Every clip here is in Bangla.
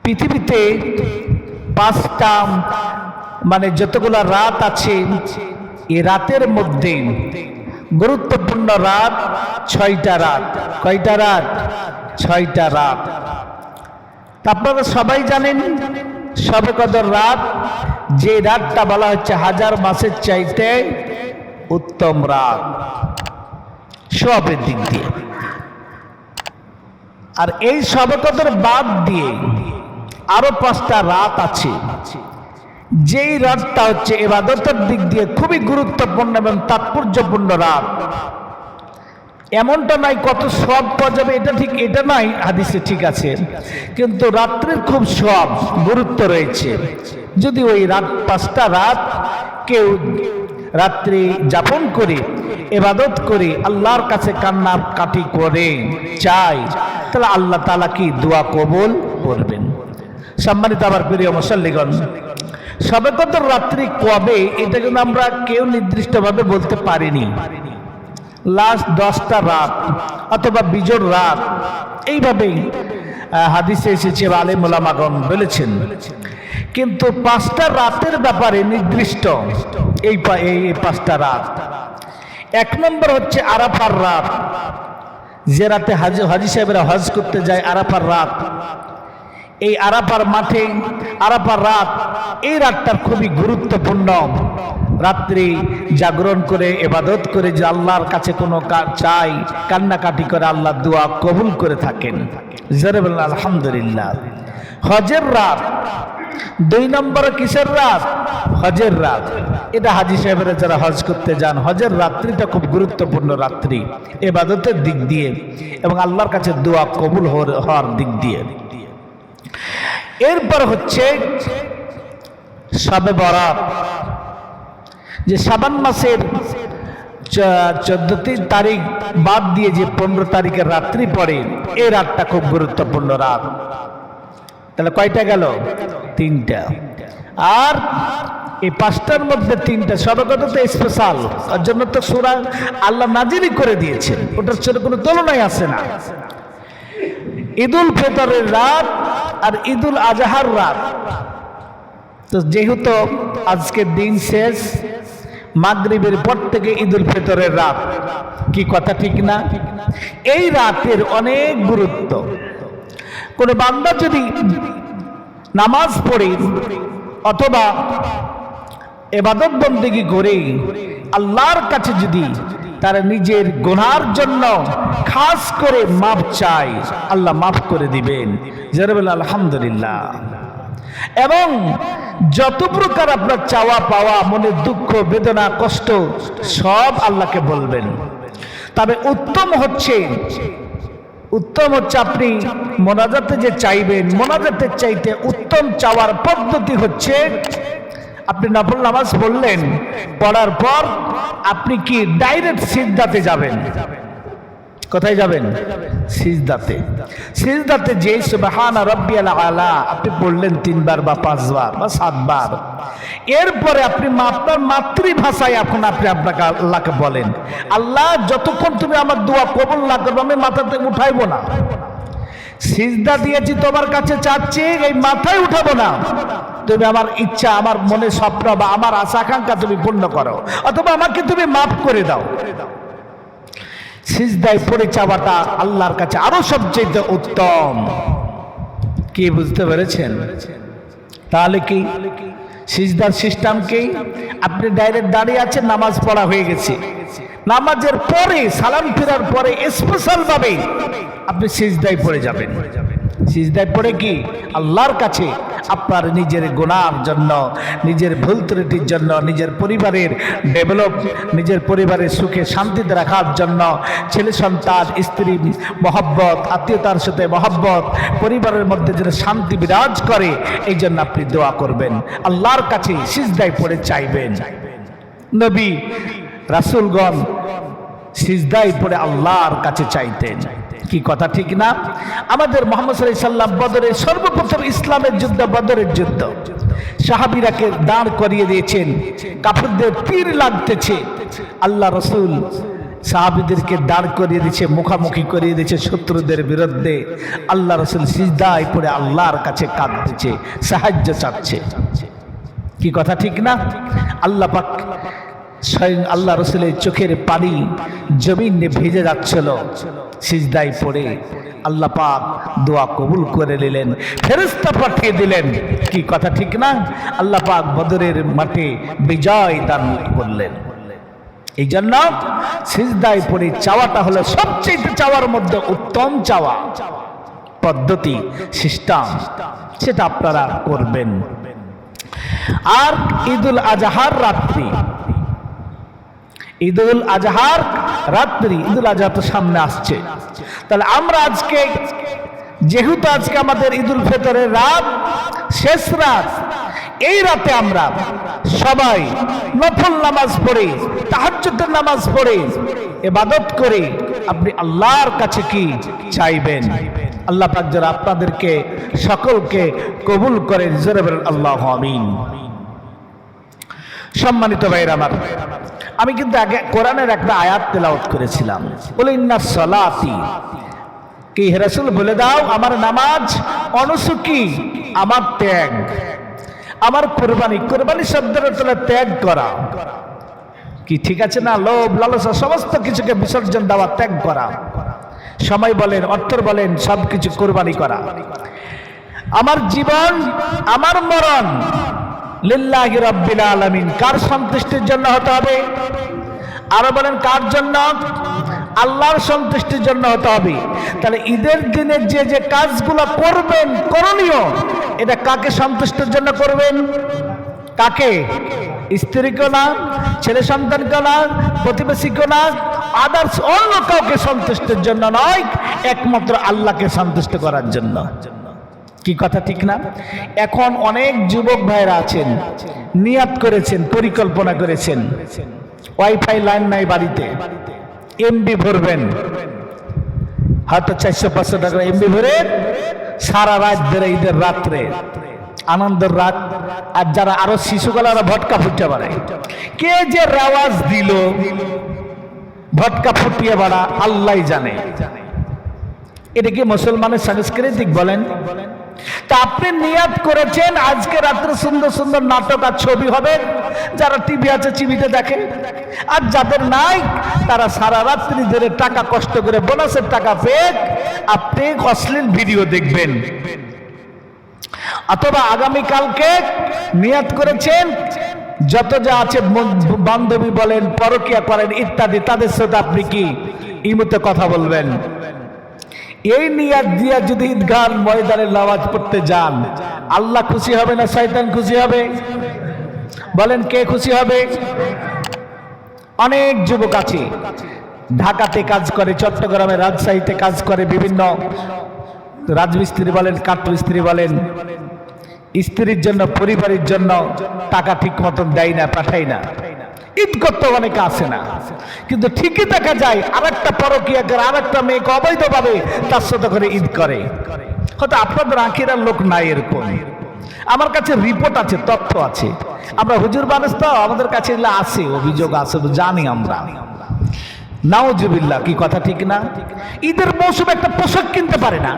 পৃথিবীতে পাঁচটা মানে যতগুলা রাত আছে, এই রাতের মধ্যে গুরুত্বপূর্ণ রাত 6টা রাত। কয়টা রাত? 6টা রাত। আপনারা সবাই জানেন শবে কদর রাত, যে রাতটা বলা হচ্ছে হাজার মাসের চাইতে উত্তম রাত সবের দিক দিয়ে। আর এই শবে কদর বাদ দিয়ে আরো 5টা রাত আছে, যেই রাতটা হচ্ছে ইবাদতের দিক দিয়ে খুবই গুরুত্বপূর্ণ এবং তাৎপর্যপূর্ণ রাত। এমনটা নাই কত সব পাওয়া যাবে এটা ঠিক, এটা নাই হাদিসে ঠিক আছে, কিন্তু রাত্রের খুব সব গুরুত্ব রয়েছে। যদি ওই রাত 5টা রাত কেউ রাত্রি যাপন করে ইবাদত করে আল্লাহর কাছে কান্নাকাটি করে চায়, তাহলে আল্লাহ তাআলা কি দোয়া কবুল করবেন। সম্মানিত আমার প্রিয় মুসল্লিগণ, শবে কদর রাত্রি কবে এটা কিন্তু আমরা কেউ নির্দিষ্টভাবে বলতে পারিনি। লাস্ট 10টা রাত অথবা বিজোড় রাত এইভাবেই হাদিসে এসেছে, আলেম ওলামাগণ বলেছেন। কিন্তু 5টা রাতের ব্যাপারে নির্দিষ্ট এই 5টা রাত। 1 নম্বর হচ্ছে আরাফার রাত, যে রাতে হাজি সাহেবরা হজ করতে যায়, আরাফার রাত। এই আরাফার মাঠে আরাফার রাত, এই রাতটা খুবই গুরুত্বপূর্ণ। রাত্রি জাগরণ করে ইবাদত করে যে আল্লাহর কাছে কোনো চাই, কান্নাকাটি করে আল্লাহ দোয়া কবুল করে থাকেন। জোরে বলেন আলহামদুলিল্লাহ। হজের রাত 2 নম্বরে কিসের রাত? হজের রাত। এটা হাজি সাহেবরা যারা হজ করতে যান, হজের রাত্রিটা খুব গুরুত্বপূর্ণ রাত্রি ইবাদতের দিক দিয়ে এবং আল্লাহর কাছে দোয়া কবুল হওয়ার দিক দিয়ে। এরপর হচ্ছে শবে বরাত, যে শাবান মাসের 14 তারিখ বাদ দিয়ে যে 15 তারিখের রাত্রি পড়ে, এই রাতটা খুব গুরুত্বপূর্ণ রাত। তাহলে কয়টা গেল? 3টা। আর এই 5টার মধ্যে 3টা শবে কদর তো স্পেশাল, ওর জন্য তো সূরা আল্লাহ নাজিলই করে দিয়েছেন, ওটার সাথে কোনো তুলনাই আসে না। ঈদুল ফিতরের রাত আর ঈদুল আজহার রাত। তো যেহেতু আজকের দিন শেষ, মাগরিবের পর থেকে ঈদুল ফিতরের রাত, কি কথা ঠিক না? এই রাতের অনেক গুরুত্ব। কোন বান্দা যদি নামাজ পড়ে অথবা ইবাদত বন্দেগী করে আল্লাহর কাছে যদি তারা নিজের গুনার জন্য খাস করে মাফ চায়, আল্লাহ মাফ করে দিবেন। যারা বলে আলহামদুলিল্লাহ। এবং যত প্রকার আপনার চাওয়া পাওয়া, মনের দুঃখ বেদনা কষ্ট সব আল্লাহকে বলবেন। তবে উত্তম হচ্ছে আপনি মোনাজাতে যে চাইবেন, মোনাজাতের চাইতে উত্তম চাওয়ার পদ্ধতি হচ্ছে আপনি নফল নামাজ পড়লেন, পড়ার পর আপনি কি ডাইরেক্ট সিজদাতে যাবেন। কোথায় যাবেন? সিজদাতে। সিজদাতে যে সুবহানা রাব্বিয়াল আলা আপনি পড়লেন 3 বার বা 5 বার বা 7 বার। এরপরে আপনি আপনার মাতৃভাষায় এখন আপনি আপনাকে আল্লাহকে বলেন, আল্লাহ যতক্ষণ তুমি আমার দোয়া কবুল না করবে আমি মাথাতে উঠাইবো না। সিজদা দিয়েছি তোমার কাছে, চাচ্ছি এই মাথায় উঠাবো না। তুমি আমার ইচ্ছা, আমার মনে স্বপ্ন বা আমার আশা আকাঙ্ক্ষা তুমি পূর্ণ করো, অথবা আমাকে তুমি মাফ করে দাও। সিজদায় পড়ে চাওয়াটা আল্লাহর কাছে আরো সবচেয়ে উত্তম। কি বুঝতে পেরেছেন? তাহলে কি সিজদার সিস্টেম কি? আপনি ডাইরেক্ট দাঁড়িয়ে আছেন, নামাজ পড়া হয়ে গেছে, নামাজের পরে সালাম ফেরার পরে স্পেশাল ভাবে আপনি সিজদায় পড়ে যাবেন। সিজদায় পড়ে কি আল্লাহর কাছে আপনার নিজের গুনার জন্য, নিজের ভুল ত্রুটির জন্য, নিজের পরিবারের ডেভেলপ, নিজের পরিবারের সুখে শান্তিতে রাখার জন্য, ছেলে সন্তান স্ত্রী মহব্বত, আত্মীয়তার সাথে মহব্বত, পরিবারের মধ্যে যেন শান্তি বিরাজ করে, এই জন্য আপনি দোয়া করবেন, আল্লাহর কাছে সিজদায় পড়ে চাইবেন। নবী রাসূলগণ সিজদায় পড়ে আল্লাহর কাছে চাইতেন। কি কথা ঠিক না? আমাদের মুহাম্মদ সাল্লাল্লাহু আলাইহি সাল্লাম বদরের সর্বপ্রথম ইসলামের যুদ্ধ, বদরের যুদ্ধ, সাহাবীরাকে দাঁড় করিয়ে দিয়েছেন, কাফেরদের তীর লাগতেছে, আল্লাহ রাসূল সাহাবীদেরকে দাঁড় করিয়ে দিয়েছে, মুখামুখি করিয়ে দিয়েছে শত্রুদের বিরুদ্ধে। আল্লাহ রাসূল সিজদায় পড়ে আল্লাহর কাছে কাঁদতেছে, সাহায্য চাচ্ছে। কি কথা ঠিক না? আল্লাহ পাক স্বয়ং আল্লাহ রাসূলের চোখের পানি জমিনে ভেজে যাচ্ছিল, সিজদায় পড়ে আল্লাহ পাক দোয়া কবুল করে নিলেন, ফেরেশতা পাঠিয়ে দিলেন। কি কথা ঠিক না? আল্লাহ পাক বদরের মাঠে বিজয় দান করলেন। এই জন্য সিজদায় পড়ে চাওয়াটা হলো সবচেয়ে চাওয়ার মধ্যে উত্তম চাওয়া পদ্ধতি, সিস্টেম, সেটা আপনারা করবেন। আর ঈদুল আজহার রাত্রি, ঈদুল আজহার রাত্রি, ঈদুল আজহা তো সামনে আসছে, তাহলে আমরা আজকে যেহেতু আজকে আমাদের ঈদুল ফিতরের রাত, শেষ রাত, এই রাতে আমরা সবাই নফল নামাজ পড়ে, তাহাজ্জুদের নামাজ পড়ে ইবাদত করে আপনি আল্লাহর কাছে কি চাইবেন? আল্লাহ পাক যেন আপনাদেরকে সকলকে কবুল করেন, জোরে বলেন আল্লাহু আমিন। সম্মানিত ভাইরা আমার, আমি কিন্তু আগে কোরআনের একটা আয়াত তেলাওয়াত করেছিলাম, বলে ইন্নাস সালাতি, কি হে রাসূল বলে দাও আমার নামাজ, অনুসুকি আমার ত্যাগ, আমার কোরবানি, কোরবানি শব্দের অর্থ ত্যাগ করা। কি ঠিক আছে না? লোভ লালসা সমস্ত কিছুকে বিসর্জন দেওয়া, ত্যাগ করা, সময় বলেন, অর্থ বলেন, সবকিছু কোরবানি করা। আমার জীবন, আমার মরণ লিল্লাহি রাব্বিল আলামিন, কার সন্তুষ্টির জন্য হতে হবে? আরো বলেন কার জন্য? আল্লাহর সন্তুষ্টির জন্য হতে হবে। তাহলে ঈদের দিনে যে যে কাজগুলো করবেন, করণীয়, এটা কাকে সন্তুষ্টির জন্য করবেন? কাকে? স্ত্রীকে না, ছেলে সন্তানকে না, প্রতিবেশীকে না, আদার্স অন্য কাউকে সন্তুষ্টির জন্য নয়, একমাত্র আল্লাহকে সন্তুষ্ট করার জন্য। কি কথা ঠিক না? এখন অনেক যুবক ভাইরা আছেন, নিয়াত করেছেন, পরিকল্পনা করেছেন, ওয়াইফাই লাইন নাই বাড়িতে, এমবি ভরবেন, হয়তো 400-500 টাকা এমবি ভরে সারা রাত ধরে ঈদের রাত্রে আনন্দের রাত। আর যারা আরো শিশুগুলারা ভটকা ফুটে বেড়ায়, কে যে রেওয়াজ দিল ভটকা ফুটিয়ে বেড়া আল্লাহ জানে। এটা কি মুসলমানের সাংস্কৃতিক বলেন? তা আপনি নিয়াত করেছেন আজকে রাত্রে সুন্দর সুন্দর নাটক আর ছবি হবে, যারা টিভি আছে টিভিতে দেখে, আর যাদের নাই তারা সারা রাত্রি ধরে টাকা কষ্ট করে বোনাসের টাকা পেয়ে আপনি অশ্লীল ভিডিও দেখবেন। অথবা আগামীকালকে নিয়াত করেছেন যত যা আছে বান্ধবী বলেন, পরকিয়া করেন ইত্যাদি, তাদের সাথে আপনি কি ইমুতে কথা বলবেন। এই নিয়াত দিয়া যদি ঈদগাহ ময়দানে নামাজ পড়তে যান, আল্লাহ খুশি হবে না শয়তান খুশি হবে? বলেন কে খুশি হবে? অনেক যুবক আছে ঢাকাতে কাজ করে, চট্টগ্রামে, রাজশাহীতে কাজ করে, বিভিন্ন রাজমিস্ত্রি বলেন, কাঠমিস্ত্রি বলেন, স্ত্রীর জন্য, পরিবারের জন্য টাকা ঠিক মতন দেয় না, পাঠায় না, ঈদ করতে অনেকে আসে না, কিন্তু ঠিকই দেখা যায় আরেকটা পরকীয়া করে, আরেকটা মেয়েকে অবৈধভাবে তার সাথে করে ঈদ করে। হয়তো আপনাদের আঁকিরার লোক নাই এরকম, আমার কাছে রিপোর্ট আছে, তথ্য আছে, আমরা হুজুর মানুষ তো, আমাদের কাছে এগুলো আছে, অভিযোগ আছে, জানি আমরা। নাউজুবিল্লাহ। কি কথা ঠিক না? ঈদের মৌসুমে একটা পোশাক কিনতে পারে না,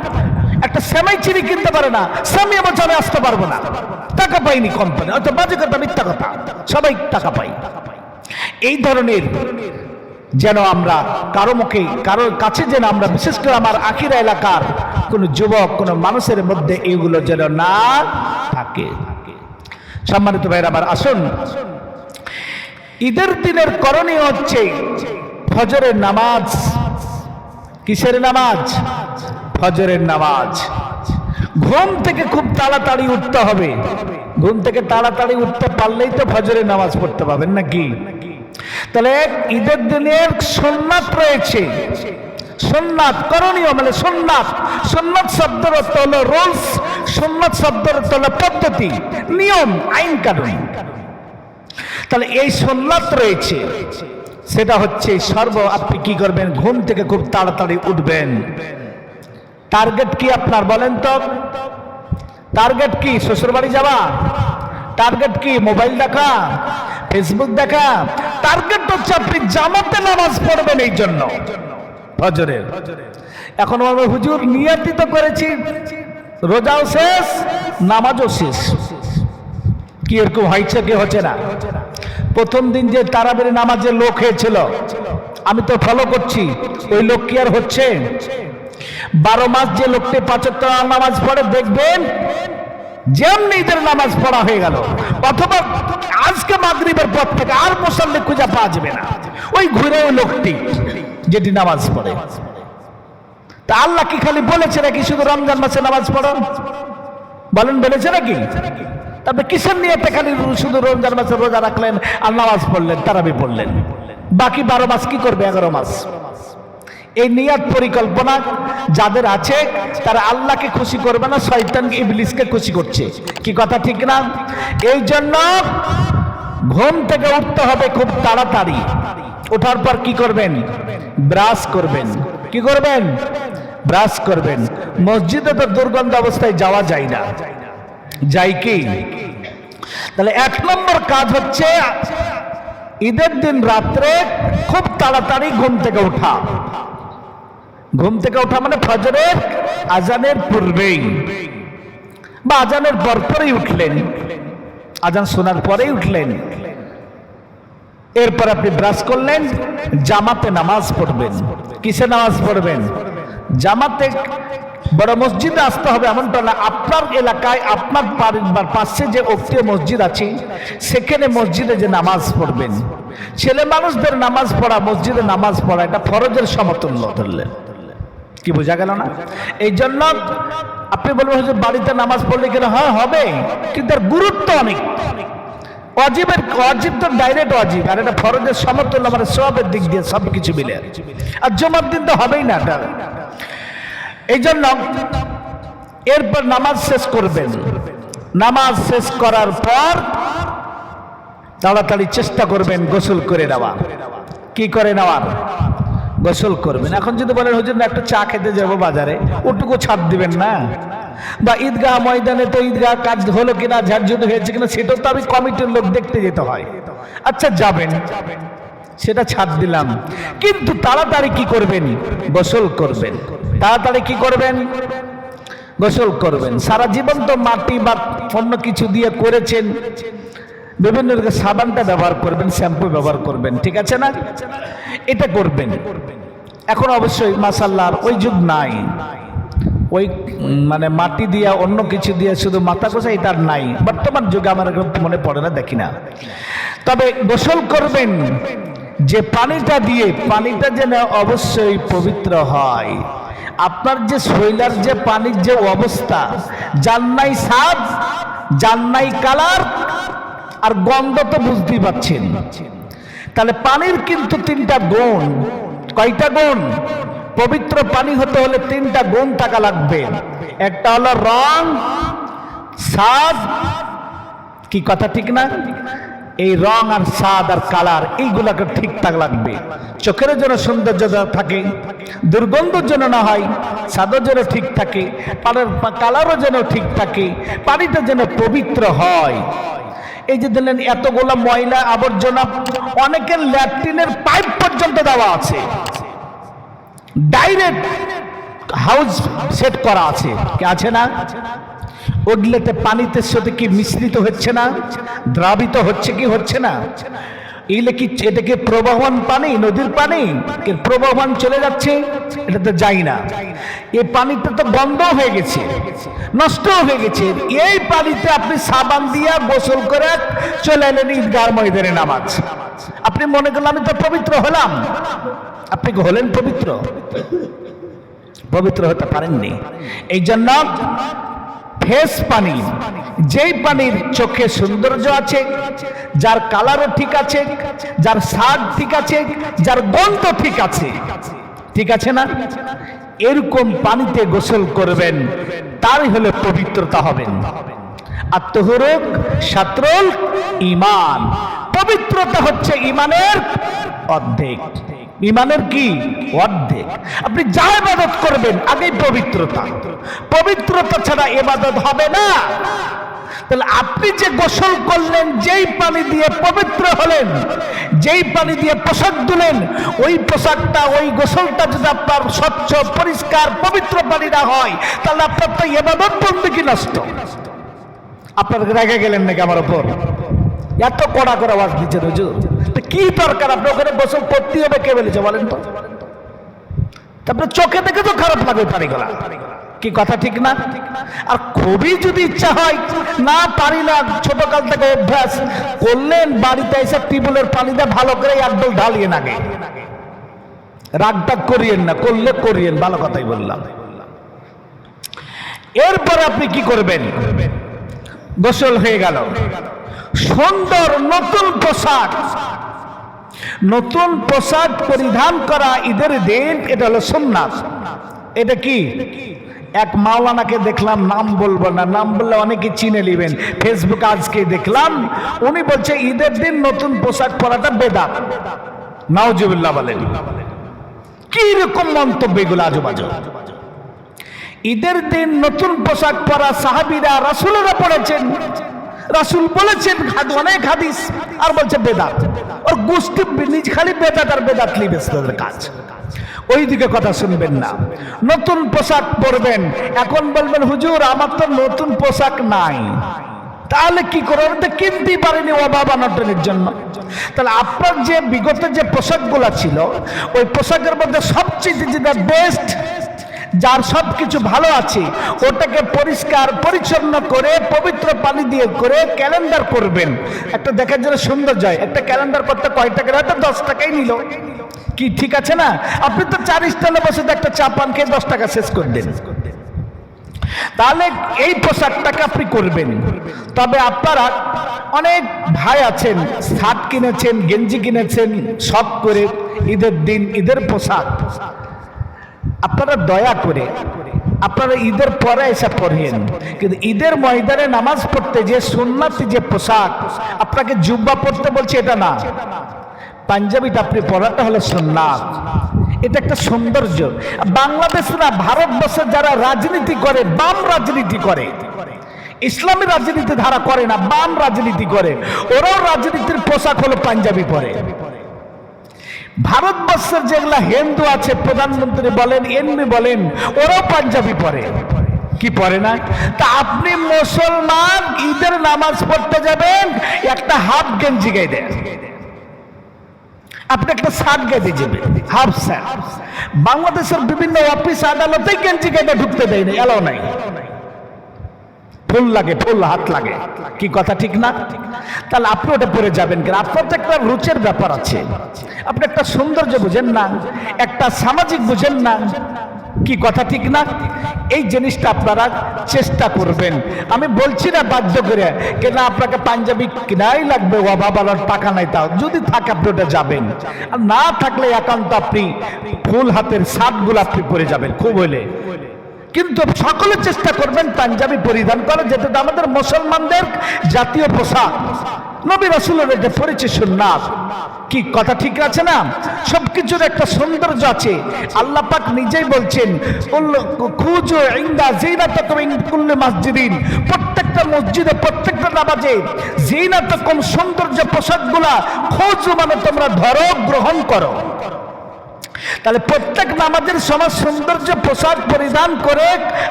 একটা সেমাই চিনি কিনতে পারে না, স্বামী বছরে আসতে পারবো না, টাকা পাইনি কোম্পানি, অর্থাৎ বাজে কথা, মিথ্যা কথা, সবাই টাকা পাই। এই ধরনের যেন আমরা কারো মুখে, কারোর কাছে যেন আমরা, বিশেষ করে আমার আখিরা এলাকার কোন যুবক, কোন মানুষের মধ্যে এইগুলো যেন না থাকে। সম্মানিত ভাইরা আমার, আসুন ঈদের দিনের করণীয় হচ্ছে ফজরের নামাজ। কিসের নামাজ? ফজরের নামাজ। ঘুম থেকে খুব তাড়াতাড়ি উঠতে হবে, ঘুম থেকে তাড়াতাড়ি উঠতে পারলেই তো ফজরের নামাজ পড়তে পারবেন নাকি? তাহলে ঈদের দিনের সুন্নাত রয়েছে, সুন্নাত করণীয়, মানে সুন্নাত, সুন্নাত শব্দের অর্থ হলো রুলস, সুন্নাত শব্দের অর্থ হলো পদ্ধতি, নিয়ম, আইন কানুন। তাহলে এই সুন্নাত রয়েছে, সেটা হচ্ছে আপনি কি করবেন? ঘুম থেকে খুব তাড়াতাড়ি উঠবেন। টার্গেট কি আপনার বলেন তো? টার্গেট কি? শ্বশুর বাড়ি যাওয়া? টার্গেট কি? মোবাইল দেখা, ফেসবুক দেখা, টার্গেট হচ্ছে আপনি জামাতে নামাজ পড়বেন এই জন্য ফজরের। এখন আমরা হুজুর নিয়তি তো করেছি, রোজাও শেষ, নামাজও শেষ, কি এরকম হয়েছে কি হচ্ছে না? প্রথম দিন যে তারাবির নামাজের লোক হয়েছিল, আমি তো ফলো করছি, ওই লোক কি আর হচ্ছে? 12 মাস যে লোকটি 5 ওয়াক্ত নামাজ পড়ে দেখবেন যেমনি ঈদের নামাজ পড়া হয়ে গেল, অথবা আজকে মাগরিবের পর থেকে আর মুসাল্লি খুঁজে পাওয়া যাবে না, ওই ঘুরে ওই লোকটি যেটি নামাজ পড়ে। তা আল্লাহ কি খালি বলেছে নাকি শুধু রমজান মাসে নামাজ পড়ো? বলেন বলেছে নাকি? তারপরে কিসের নিয়তে খালি শুধু রমজান মাসে রোজা রাখলেন আর নামাজ পড়লেন, তারাবি পড়লেন, বাকি 12 মাস কি করবে? 11 মাস। এই নিয়ত পরিকল্পনা যাদের আছে তারা আল্লাহকে খুশি করবে না, শয়তান ইবলিসকে খুশি করছে। কি কথা ঠিক না? এই জন্য ঘুম থেকে উঠতে হবে খুব তাড়াতাড়ি। ওঠার পর কি করবেন? ব্রাশ করবেন। কি করবেন? ব্রাশ করবেন। মসজিদে তো দুর্গন্ধ অবস্থায় যাওয়া যায় না, যাই কি? তাহলে 1 নম্বর কাজ হচ্ছে ঈদের দিন রাত্রে খুব তাড়াতাড়ি ঘুম থেকে ওঠা। ঘুম থেকে ওঠা মানে ফজরের আজানের পূর্বেই বা আজানের পরপরই উঠলেন, আজান শোনার পরেই উঠলেন। এরপর আপনি ব্রাশ করলেন, জামাতে নামাজ পড়বেন। কিসে নামাজ পড়বেন? জামাতে। বড় মসজিদে আসতে হবে এমনটা না, আপনার এলাকায় আপনার পাশে যে অক্তীয় মসজিদ আছে সেখানে মসজিদে যে নামাজ পড়বেন। ছেলে মানুষদের নামাজ পড়া, মসজিদে নামাজ পড়া, এটা ফরজের সমতুল্য ধরলেন। কি বোঝা গেল না? এই জন্য আপনি বলবেন যে বাড়িতে নামাজ পড়লে কেন? হ্যাঁ হবে, কিন্তু এর গুরুত্ব অনেক। ওয়াজিব তো ডাইরেক্ট ওয়াজিব, আর এটা ফরজের সমতুল্য, মানে সবের দিক দিয়ে সবকিছু মিলে। আর জুমার দিন তো হবেই না এটা। এই জন্য এরপর নামাজ শেষ করবেন। নামাজ শেষ করার পর তাড়াতাড়ি চেষ্টা করবেন গোসল করে নেওয়া। কি করে নেওয়ার? গোসল করবেন। এখন যদি বলেন হুজুর না একটু চা খেতে যাবো বাজারে, ওটুকু ছাড় দিবেন না? বা ঈদগাহ ময়দানে তো ঈদগাহ কাজ হলো কিনা, ঝাড়ঝুট হয়েছে কিনা, সেটাও তো আমি কমিটির লোক দেখতে যেতে হয়। আচ্ছা যাবেন, সেটা ছাড় দিলাম, কিন্তু তাড়াতাড়ি কি করবেন? গোসল করবেন। তাড়াতাড়ি কি করবেন? গোসল করবেন। সারা জীবন তো মাটি বা অন্য কিছু দিয়ে করেছেন, বিভিন্ন সাবানটা ব্যবহার করবেন, শ্যাম্পু ব্যবহার করবেন, ঠিক আছে না? এটা করবেন। এখন অবশ্যই মাশাআল্লাহ ওই যুগ নাই, ওই মানে মাটি দিয়া অন্য কিছু দিয়ে শুধু মাথা গোছা, এটা নাই বর্তমান যুগে। আমার মনে পড়ে না, দেখি না। তবে গোসল করবেন যে পানিটা দিয়ে, পানিটা যেন অবশ্যই পবিত্র হয়। আপনার যে শৈলার যে পানির যে অবস্থা, যার নাই স্বাদ, যার নাই কালার, আর গন্ধ তো বুঝতেই পারছেন। তাহলে পানির কিন্তু 3টা গুণ। কয়টা গুণ? পবিত্র পানি হতে হলে 3টা গুণ থাকা লাগবে। একটা হলো রং, স্বাদ। কি কথা ঠিক না? এই রং আর স্বাদ আর কালার এইগুলাকে ঠিকঠাক লাগবে। চোখের যেন সৌন্দর্য থাকে, দুর্গন্ধের জন্য না হয়, স্বাদের যেন ঠিক থাকে, কালারও যেন ঠিক থাকে, পানিটা যেন পবিত্র হয়। এই যে দিলেন এতগুলো ময়লা আবর্জনা, অনেকের ল্যাট্রিনের পাইপ পর্যন্ত দেওয়া আছে, ডাইরেক্ট হাউস সেট করা আছে, কি আছে না? ওগুলোতে পানিতে সাথে কি মিশ্রিত হচ্ছে না? দ্রাবিত হচ্ছে কি হচ্ছে না? এগুলো কি, এটা কি প্রবাহমান পানি, নদীর পানি? প্রবাহমান চলে যাচ্ছে? এটা তো যাই না। এই পানিটা তো বন্ধ হয়ে গেছে, নষ্ট হয়ে গেছে। এই পানিতে আপনি সাবান দিয়া গোসল করে চলে এলেন ঈদগাহ ময়দানে নামাজ। আপনি মনে করলেন আমি তো পবিত্র হলাম। আপনি কি হলেন পবিত্র? পবিত্র হতে পারেননি। এই জন্য ফ্রেশ পানি, যেই পানির চোখে সৌন্দর্য আছে, যার কালারও ঠিক আছে, যার স্বাদ ঠিক আছে, যার গন্ধ ঠিক আছে, ঠিক আছে না? এরকম পানিতে গোসল করবেন, তারই হলে পবিত্রতা হবেন। আত্মহুরুক শাত্রুল ঈমান। পবিত্রতা হচ্ছে ঈমানের অর্ধেক। ঈমানের কি? অর্ধেক। আপনি যা ইবাদত করবেন আগেই পবিত্রতা। পবিত্রতা ছাড়া ইবাদত হবে না। তাহলে আপনি যে গোসল করলেন, যেই পানি দিয়ে পবিত্র হলেন, যেই পানি দিয়ে পোশাক ধুলেন, ওই পোশাকটা, ওই গোসলটা যদি আপনার স্বচ্ছ পরিষ্কার পবিত্র পানি না হয়, তাহলে আপনার তো ইবাদত বন্দেগী নষ্ট। আপনার রেগে গেলেন নাকি আমার উপর? এত কড়া করে আওয়াজ দিচ্ছেন হুজুর, কি দরকার আপনার ওখানে গোসল করতে হবে? কে বলেছে বলেন তো? তারপরে চোখে দেখে তো খারাপ লাগে পানিগুলা, কি কথা ঠিক না? আর খুবই যদি ইচ্ছা হয়, না পারি না, ছোটকাল থেকে অভ্যাস করলেন, বাড়িতে এসে টিউবওয়েলের পানিটা ভালো করে একদল ঢালিয়ে নাগে, রাগটা করিয়েন না, করলে করিয়েন, ভালো কথাই বললাম। এরপরে আপনি কি করবেন? গোসল হয়ে গেল, সুন্দর নতুন পোশাক, নতুন পোশাক পরিধান করা ঈদের দিন, এটা হলো সুন্নাত। এটা কি? এক মাওলানাকে দেখলাম, নাম বলবো না, নাম বললে অনেকে চিনে নেবেন, ফেসবুকে আজকে দেখলাম, উনি বলছে ঈদের দিন নতুন পোশাক পরাটা বেদাত। নাউজুবিল্লাহ বলেন। কি রকম মন্তব্য এগুলো, আজব আজব। ঈদের দিন নতুন পোশাক পরা সাহাবীরা, রাসূলরা পড়েছেন, রাসূল বলেছেন, অনেক হাদিস, আর বলছে বেদাত। ওর গোষ্ঠী নিজ খালি বেদাত আর বেদাত লিবেস্তাদের কাজ, ওই দিকে কথা শুনবেন না। নতুন পোশাক পরবেন, এখন বলবেন হুজুর আমার তো নতুন পোশাক নাই, তাহলে কি করবেন? তো কিনতেই পারেনি অভাব অনটনের জন্য। তাহলে আপনার যে বিগত যে পোশাকগুলো ছিল, ওই পোশাকের মধ্যে সবচেয়ে যেটা বেস্ট, যার সবকিছু ভালো আছে, ওটাকে পরিষ্কার পরিচ্ছন্ন করে পবিত্র পানি দিয়ে করে ক্যালেন্ডার করবেন। একটা দেখার জন্য সুন্দর যায়, একটা ক্যালেন্ডার করতে কয় টাকা? হয়তো 10 টাকাই নিল, কি ঠিক আছে না? আপনি তো 4 স্থানে বসে একটা চা পান খেয়ে 10 টাকা শেষ করে দেন। তাহলে এই পোশাকটাকে আপনি করবেন। তবে আপনারা অনেক ভাই আছেন, শার্ট কিনেছেন, গেঞ্জি কিনেছেন, শখ করে ঈদের দিন ঈদের পোশাক, আপনারা দয়া করে আপনারা ঈদের পরে এসে পড়েন, কিন্তু ঈদের ময়দানে নামাজ পড়তে যে সুন্নতি যে পোশাক, আপনাকে জুব্বা পড়তে বলছে এটা না, পাঞ্জাবিটা আপনি পরাটা হলো সুন্নাত। এটা একটা সৌন্দর্য। বাংলাদেশরা, ভারতবর্ষের যারা রাজনীতি করে, বাম রাজনীতি করে, ইসলামী রাজনীতি ধারা করে না, বাম রাজনীতি করে, ওরাও রাজনীতির পোশাক হলো পাঞ্জাবি পরে। ভারতবর্ষের যেগুলা হিন্দু আছে, প্রধানমন্ত্রী বলেন, এমপি বলেন, ওরাও পাঞ্জাবি পরে, কি পরে না? তা আপনি মুসলমান ঈদের নামাজ পড়তে যাবেন, একটা হাফ গেঞ্জি গায়ে দেন, আপনি একটা শার্ট গায়ে যাবেন, হাফ শার্ট। বাংলাদেশের বিভিন্ন অফিস আদালতেই গেঞ্জি গায়ে ঢুকতে দেয় না, এলাও নাই, ফুল লাগে, ফুল হাত লাগে, কি কথা ঠিক না? তাহলে আপনি ওটা পরে যাবেন কেন? আপনার তো একটা রুচের ব্যাপার আছে, আপনি একটা সৌন্দর্য বুঝেন না, একটা সামাজিক বুঝেন না, কি কথা ঠিক না? এই জিনিসটা আপনারা চেষ্টা করবেন। আমি বলছি না বাধ্য করে, কেন আপনাকে পাঞ্জাবি কিনাই লাগবে, অভাব আলোর টাকা নাই, তাও যদি থাকে আপনি ওটা যাবেন, আর না থাকলে একান্ত আপনি ফুল হাতের শার্টগুলো আপনি পরে যাবেন খুব হলে। কিন্তু সকলে চেষ্টা করবেন পাঞ্জাবি পরিধান করা, যেটা আমাদের মুসলমানদের জাতীয় পোশাক, নবী রাসূলের এটা পরিচে সুন্নাত, কি কথা ঠিক আছে না? সবকিছুর একটা সৌন্দর্য আছে। আল্লাহ পাক নিজেই বলছেন, খুজু ইনদা যিনাতাকুম ইন কুল্লি মাসজিদিন, প্রত্যেকটা মসজিদে প্রত্যেকটা নামাজে যিনাতাকুম সৌন্দর্য পোশাকগুলা খুজু মানে তোমরা ধরো, গ্রহণ করো। তাহলে প্রত্যেক নামাজের সময় সৌন্দর্য পোশাক পরিধান করে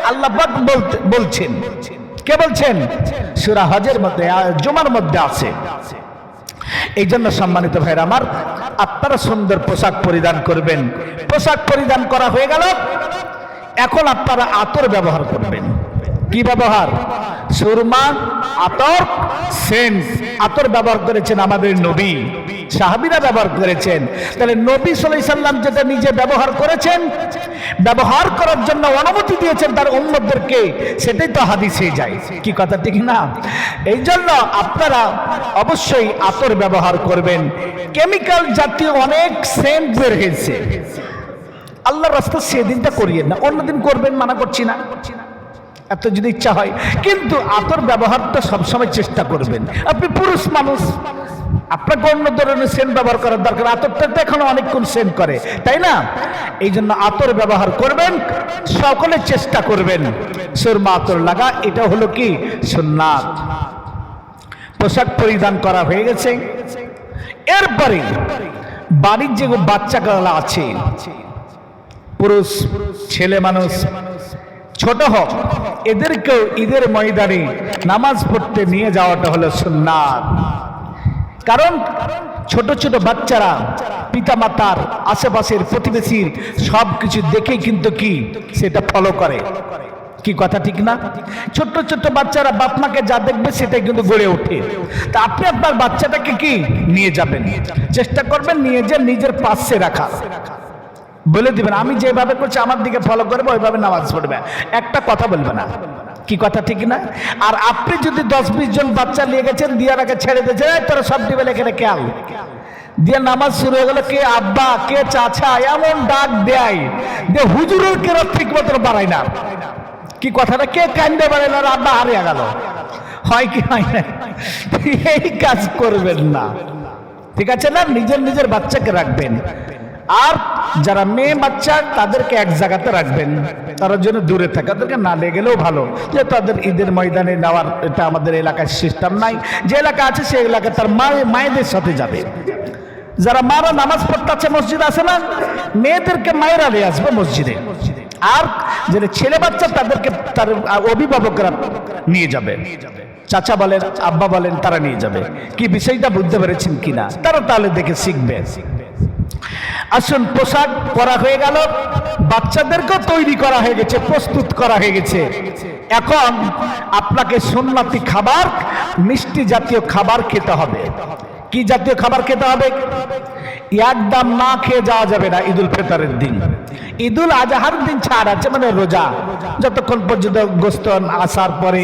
আল্লাহ পাক বলছেন। কে বলছেন? সূরা হজের মধ্যে, জুমার মধ্যে আছে। এই জন্য সম্মানিত ভাইরা আমার, আপনারা সুন্দর পোশাক পরিধান করবেন। পোশাক পরিধান করা হয়ে গেল, এখন আপনারা আতর ব্যবহার করবেন। কি ব্যবহার? সুরমা, আতর, সেন্ট। আতর ব্যবহার করেছেন আমাদের নবী, সাহাবীরা ব্যবহার করেছেন। তাহলে নবী সাল্লাল্লাহু আলাইহি সাল্লাম যেটা নিজে ব্যবহার করেছেন, ব্যবহার করার জন্য অনুমতি দিয়েছেন তার উম্মতদেরকে, সেটাই তো হাদিসে যায়, কি কথা ঠিক না? এই জন্য আপনারা অবশ্যই আতর ব্যবহার করবেন। কেমিক্যাল জাতীয় অনেক সেন্ট বের হয়েছে, আল্লাহর রাস্তায় সেদিনটা করিয়েন না, অন্যদিন করবেন, মানা করছি না, এত যদি ইচ্ছা হয়। কিন্তু আতর ব্যবহারটা সবসময় চেষ্টা করবেন। আপনি পুরুষ মানুষ, আপনাকে অন্য ধরনের সেন্ট ব্যবহার করার দরকার, আতরটা তো এখন অনেকক্ষণ সেন্ট করে, তাই না? এই জন্য আতর ব্যবহার করবেন, সকলে চেষ্টা করবেন সুরমা আতর লাগা, এটা হলো কি সুন্নাত। পোশাক পরিধান করা হয়ে গেছে। এরপরে বাড়ির যে বাচ্চাগুলো আছে, পুরুষ ছেলে মানুষ ছোট হোক, এদেরকেও ঈদের ময়দানে নামাজ পড়তে নিয়ে যাওয়াটা হলো সুন্নাত। কারণ ছোট ছোট বাচ্চারা পিতামাতার, আশেপাশের প্রতিবেশীর সব কিছু দেখে কিন্তু কি সেটা ফলো করে। কি কথা ঠিক না? ছোট্ট ছোট্ট বাচ্চারা বাপ মাকে যা দেখবে সেটাই কিন্তু গড়ে ওঠে। তা আপনি আপনার বাচ্চাটাকে কি নিয়ে যাবেন, চেষ্টা করবেন নিয়ে যে নিজের পাশে রাখা, বলে দিবেন আমি যেভাবে করছি আমার দিকে ফলো করবে, ওইভাবে নামাজ পড়বে, একটা কথা বলবে না। কি কথা ঠিক না? আর আপনি যদি 10-20 জন বাচ্চা নিয়ে গেছেন, দিয়ে রাখে ছেড়ে দিয়েছে, তোরা সব দিবে এখানে খেয়াল দিয়ে নামাজ শুরু হয়ে গেল, কে আব্বা কে চাচা এমন ডাক দেয় যে হুজুরের কেরত ঠিক মতো বাড়ায় না। কি কথাটা, কে কান্দে বাড়াইল আর আব্বা হারিয়ে গেল, হয় কি হয় না? এই কাজ করবেন না, ঠিক আছে না? নিজের নিজের বাচ্চাকে রাখবেন। আর যারা মেয়ে বাচ্চা তাদেরকে এক জায়গাতে রাখবেন, তারা যেন দূরে থাকে, তাদেরকে না নিয়ে গেলেও ভালো। যে তাদের ঈদের ময়দানে নেওয়ার এটা আমাদের এলাকায় সিস্টেম নাই। যে এলাকা আছে সেই এলাকায় তার মায়েদের সাথে যাবে। যারা মারা নামাজ পড়তে আছে মসজিদ আছে না, মেয়েদেরকে মায়েরা নিয়ে আসবে মসজিদে। আর যেটা ছেলে বাচ্চা তাদেরকে তার অভিভাবকরা নিয়ে যাবে, চাচা বলেন আব্বা বলেন তারা নিয়ে যাবে। কি বিষয়টা বুঝতে পেরেছেন কিনা? তারা তাহলে দেখে শিখবে। আসুন, পোশাক পরা হয়ে গেল, বাচ্চাদেরকেও তৈরি করা হয়ে গেছে, প্রস্তুত করা হয়ে গেছে। এখন আপনাকে সুন্নতি খাবার, মিষ্টি জাতীয় খাবার খেতে হবে। কি জাতীয় খাবার খেতে হবে? একদম না খেয়ে যাওয়া যাবে না ঈদুল ফিতরের দিন। ঈদুল আজহার দিন ছাড় আছে, মানে রোজা, যতক্ষণ পর্যন্ত গোস্ত আসার পরে,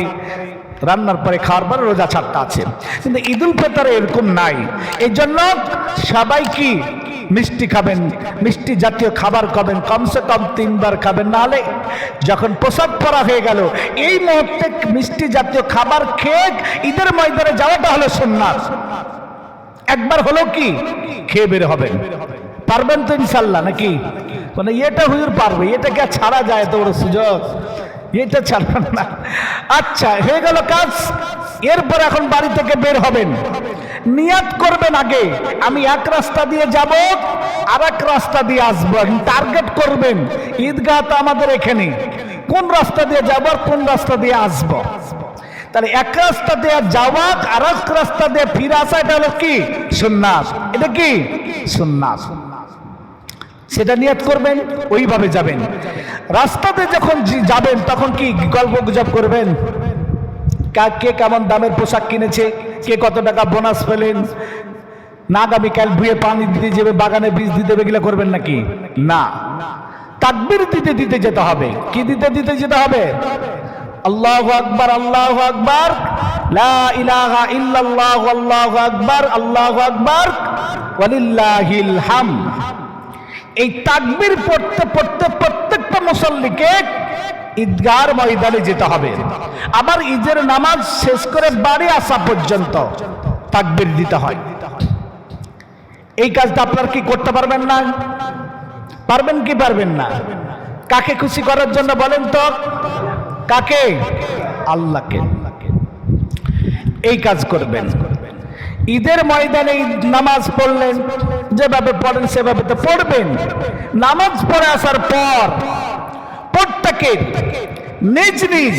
রান্নার পরে, খাওয়ার পরে রোজা ছাড়তে আছে। কিন্তু ঈদুল ফিতরে এরকম নাই। এই জন্য সবাই কি মিষ্টি খাবেন, মিষ্টি জাতীয় খাবার খাবেন, কমসে কম 3 বার খাবেন। না হলে যখন পোশাক পরা হয়ে গেল, এই মুহূর্তে মিষ্টি জাতীয় খাবার খেয়ে ঈদের ময়দানে যাওয়াটা হলো সুন্নাত। একবার হলো কি খেয়ে বের হবেন। পারবেন তো ইনশাল্লাহ নাকি? মানে এটা হুজুর পারবে, এটাকে ছাড়া যায় তো ওর সুযোগ, এটা ছাড়বেন না। আচ্ছা, হয়ে গেল কাজ। এরপর এখন বাড়ি থেকে বের হবেন, নিয়াত করবেন আগে আমি এক রাস্তা দিয়ে যাব, আর এক রাস্তা দিয়ে আসবো। টার্গেট করবেন ঈদগাহ তো আমাদের এখানে, কোন রাস্তা দিয়ে যাব আর কোন রাস্তা দিয়ে আসবো। তাহলে এক রাস্তা দিয়ে যাওয়া আর এক রাস্তা দিয়ে ফিরে আসা, এটা হলো কি সুন্নাত। এটা কি সুন্নাত, সেটা নিয়ত করবেন, ওইভাবে যাবেন। রাস্তাতে যখন যাবেন তখন কি গল্প গুজব করবেন, কে কেমন দামের পোশাক কিনেছে, কে কত টাকা বোনাস পেলেন, না আগামীকাল ভুয়ে পানি দিতে যাবে, বাগানে বীজ দিতে হবে, এগুলো করবেন নাকি? না, তাকবীর দিতে দিতে যেতে হবে। কি দিতে দিতে যেতে হবে? আল্লাহু আকবার, আল্লাহু আকবার, লা ইলাহা ইল্লাল্লাহ, আল্লাহু আকবার, আল্লাহু আকবার, ওয়ালিল্লাহিল হামদ। এই তাকবীর পড়তে পড়তে প্রত্যেকটা মুসল্লিকে ঈদগাহর ময়দানে যেতে হবে। আবার ঈদের নামাজ শেষ করে বাড়ি আসা পর্যন্ত তাকবীর দিতে হয়। এই কাজটা আপনারা কি করতে পারবেন না? পারবেন কি পারবেন না? কাকে খুশি করার জন্য বলেন তো? কাকে? আল্লাহকে। এই কাজ করবেন। ঈদের ময়দানে নামাজ পড়লেন, যেভাবে পড়েন সেভাবে তো পড়বেন। নামাজ পড়ে আসার পর প্রত্যেকে নিজ নিজ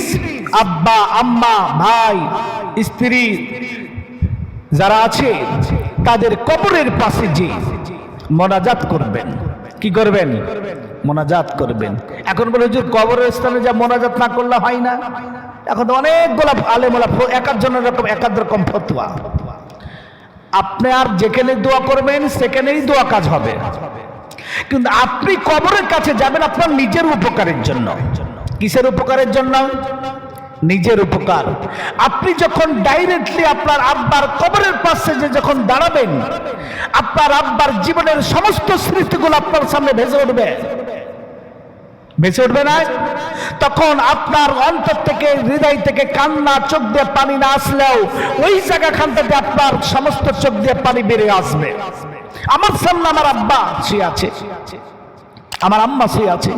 আব্বা আম্মা ভাই স্ত্রী যারা আছে তাদের কবরের পাশে যে মোনাজাত করবেন। কি করবেন? মোনাজাত করবেন। এখন বলে যে কবরের স্থানে যা মোনাজাত না করলে হয় না। এখন অনেকগুলো আলেমুলা এক এক রকম ফতোয়া। আপনি আর যেখানে দোয়া করবেন সেখানেই দোয়া কাজ হবে, কিন্তু আপনি কবরের কাছে যাবেন আপনার নিজের উপকারের জন্য। কিসের উপকারের জন্য? নিজের উপকার। আপনি যখন ডাইরেক্টলি আপনার আব্বার কবরের পাশে যে যখন দাঁড়াবেন, আপনার আব্বার জীবনের সমস্ত স্মৃতিগুলো আপনার সামনে ভেসে উঠবে, ভেসে উঠবে না? তখন আপনার অন্তর থেকে, হৃদয় থেকে কান্না, চোখ দিয়ে পানি না আসলেও ওই জায়গাখান থেকে আপনার সমস্ত চোখ দিয়ে পানি বেরিয়ে আসবে। আমার সামনে আমার আব্বা শুয়ে আছে, আমার আম্মা শুয়ে আছে।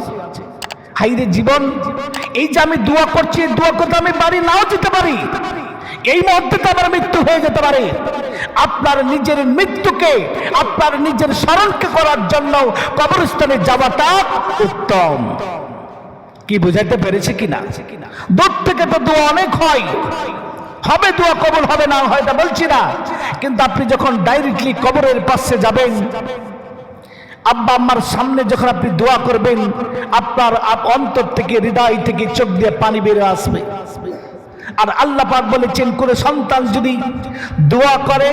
হাইরে জীবন, এই যে আমি দোয়া করছি, দোয়া করতে আমি বাড়ি নাও যেতে পারি। এই মুহূর্তে তো আমার মৃত্যু হয়ে যেতে পারে। আপনার নিজের মৃত্যুকে, আপনার নিজের স্মরণকে করার জন্য কবরস্থানে যাওয়াটা উত্তম। কি বুঝাইতে পেরেছি কিনা? দূর থেকে তো দোয়া অনেক হয়, হবে দোয়া কবুল হবে না হয় তা বলছি না, কিন্তু আপনি যখন ডাইরেক্টলি কবরের পাশে যাবেন, আব্বা আম্মার সামনে যখন আপনি দোয়া করবেন, আপনার অন্তর থেকে, হৃদয় থেকে চোখ দিয়ে পানি বের আসবে। আর আল্লাহ পাক বলেছেন, কোন সন্তান যদি দোয়া করে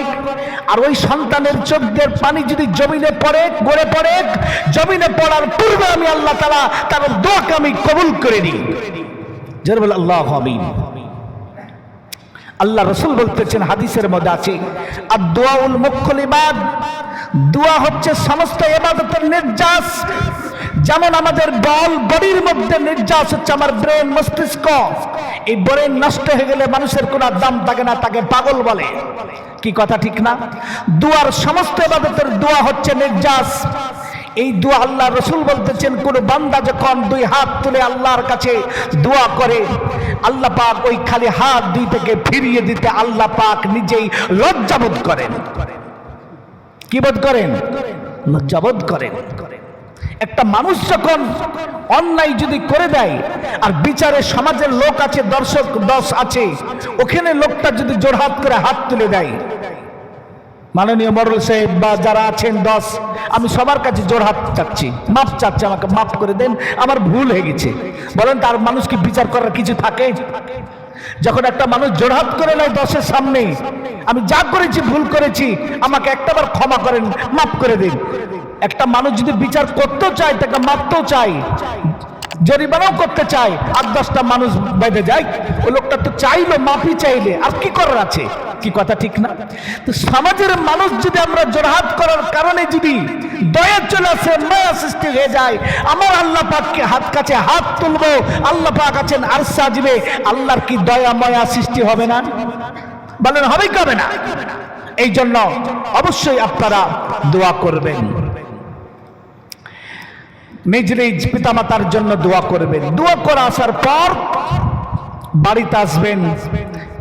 আর ওই সন্তানের চোখ দিয়ে পানি যদি জমিনে পড়ে, গড়ে পড়ে, জমিনে পড়ার পূর্বে আমি আল্লাহ তাআলা তার দোয়াকে আমি কবুল করে নিই। জোরে বল আল্লাহু আমিন। আল্লাহ রাসূল বলতেছেন, হাদিসের মধ্যে আছে, আদ-দুআউল মুখুল ইবাদ, দোয়া হচ্ছে সমস্ত ইবাদতের নির্যাস। যেমন আমাদের বডির মধ্যে নির্যাস হচ্ছে আমার ব্রেন, মস্তিষ্ক। এই ব্রেন নষ্ট হয়ে গেলে মানুষের কোনো দাম থাকে না, তাকে পাগল বলে। কি কথা ঠিক না? দোয়ার সমস্ত ইবাদতের দোয়া হচ্ছে নির্যাস। এই দোয়া আল্লাহ রাসূল বলতেছেন, কোন বান্দা যখন দুই হাত তুলে আল্লাহর কাছে দোয়া করে, আল্লাহ পাক ওই খালি হাত দুই থেকে ফিরিয়ে দিতে আল্লাহ পাক নিজেই লজ্জাবোধ করেন। কি বোধ করেন? লজ্জাবোধ করেন। একটা মানুষ যখন অন্যায় যদি করে দেয়, আর বিচারে সমাজের লোক আছে, দর্শক দশ আছে, ওখানে লোকটা যদি জোড়হাত করে হাত তুলে দেয়, মাননীয় মরল সাহেব বা যারা আছেন দশ, আমি সবার কাছে জোড়হাত চাচ্ছি, মাপ চাচ্ছি, আমাকে মাফ করে দেন, আমার ভুল হয়ে গেছে। বলেন, তার মানুষ কি বিচার করার কিছু থাকে? যখন একটা মানুষ জোড়হাত করে নেয় দশের সামনে, আমি যা করেছি ভুল করেছি, আমাকে একটাবার ক্ষমা করেন, মাফ করে দিন। একটা মানুষ যদি বিচার করতেও চায়, তাকে মারতেও চায়, জরিমানাও করতে চায়, ৮-১০টা মানুষ বেঁধে যায়, ওই লোকটা তো চাইলো, মাফি চাইলে আর কি করার আছে? কি কথা ঠিক না? তো সমাজের মানুষ যদি আমরা জোড়হাত করার কারণে যদি দয়া চলে আসে, মায়া সৃষ্টি হয়ে যায়, আমার আল্লাহ পাককে হাত কাছে হাত তুলবো, আল্লাহ পাক আছেন আরশে আজিমে, আল্লাহর কি দয়া মায়া সৃষ্টি হবে না? বলেন, হবে কি হবে না? এই জন্য অবশ্যই আপনারা দোয়া করবেন, নিজ নিজ পিতামাতার জন্য দোয়া করবেন। দোয়া করে আসার পর বাড়িতে আসবেন,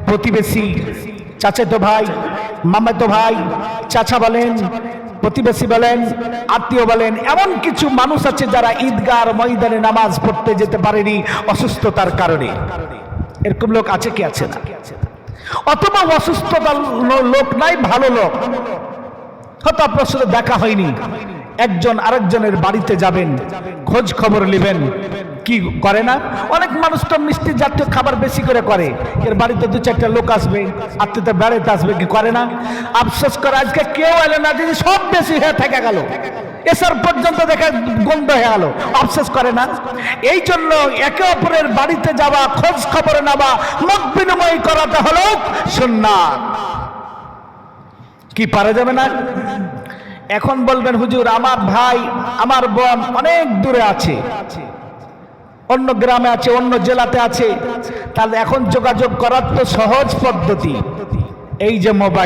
প্রতিবেশী, চাচাতো ভাই, মামাতো ভাই, চাচা বলেন, প্রতিবেশী বলেন, আত্মীয় বলেন, এমন কিছু মানুষ আছে যারা ঈদগাহ ময়দানে নামাজ পড়তে যেতে পারেনি অসুস্থতার কারণে। এরকম লোক আছে কি আছে না? অথবা অসুস্থতার লোক নাই, ভালো লোক, হয়তো আপনার সাথে দেখা হয়নি, একজন আরেকজনের বাড়িতে যাবেন, খোঁজ খবর নেবেন। কি করে না? অনেক মানুষ তো মিষ্টি জাতীয় খাবার বেশি করে করে, এর বাড়িতে 2-4টা লোক আসবে, আত্মীয়তা বেড়াতে আসবে, কি করে না? আফসোস করে আজকে কেউ এলো না, যদি সব বেশি হয়ে থেকে গেল, এসব পর্যন্ত দেখে গন্ধ হয়ে গেল, আফসোস করে না? এই জন্য একে অপরের বাড়িতে যাওয়া, খোঁজ খবর নেওয়া, মত বিনিময় করাতে হলো সুন্নাত। কি পারা যাবে না? এখন বলবেন, হুজুর আমার ভাই, আমার বোন অনেক দূরে আছে, অন্য গ্রামে আছে, অন্য জেলাতে আছে, তাহলে এখন যোগাযোগ করার তো সহজ পদ্ধতি, এই যে মোবাইল।